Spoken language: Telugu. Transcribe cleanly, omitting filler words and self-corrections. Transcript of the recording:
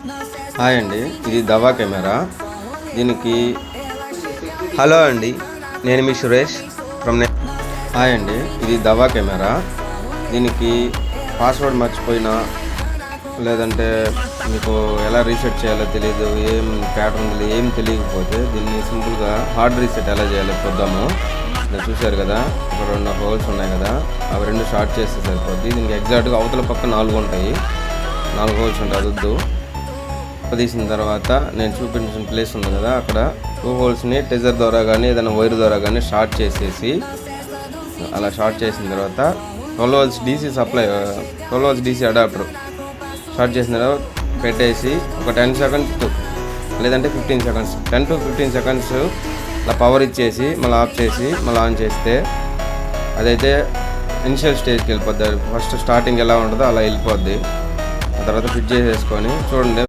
హాయ్ అండి, ఇది దవా కెమెరా. దీనికి హలో అండి, నేను మీ సురేష్ ఫ్రమ్ హాయ్ అండి, ఇది దవా కెమెరా. దీనికి పాస్వర్డ్ మర్చిపోయినా లేదంటే మీకు ఎలా రీసెట్ చేయాలో తెలియదు, ఏం ప్యాటర్న్ ఏం తెలియకపోతే దీన్ని సింపుల్గా హార్డ్ రీసెట్ ఎలా చేయాలో చూద్దాము. ఇక్కడ చూశారు కదా, ఇక్కడ 2 హోల్స్ ఉన్నాయి కదా, అవి 2 షార్ట్ చేస్తే సరిపోద్ది. దీనికి ఎగ్జాక్ట్గా అవతల పక్క 4 ఉంటాయి, 4 హోల్స్ ఉంటాయి. అదొద్దు. తీసిన తర్వాత నేను చూపించిన ప్లేస్ ఉంది కదా, అక్కడ 2 హోల్స్ని టెజర్ ద్వారా కానీ ఏదైనా వైర్ ద్వారా కానీ షార్ట్ చేసేసి, అలా షార్ట్ చేసిన తర్వాత 12 volts DC supply, 12 volts DC adapter short చేసిన తర్వాత పెట్టేసి ఒక 10 సెకండ్స్ లేదంటే 15 సెకండ్స్, 10 to 15 సెకండ్స్ అలా పవర్ ఇచ్చేసి మళ్ళీ ఆఫ్ చేసి మళ్ళీ ఆన్ చేస్తే అదైతే ఇనిషియల్ స్టేజ్కి వెళ్ళిపోద్ది. ఫస్ట్ స్టార్టింగ్ ఎలా ఉంటుందో అలా వెళ్ళిపోద్ది. ఆ తర్వాత ఫిట్ చేసేసుకొని చూడండి.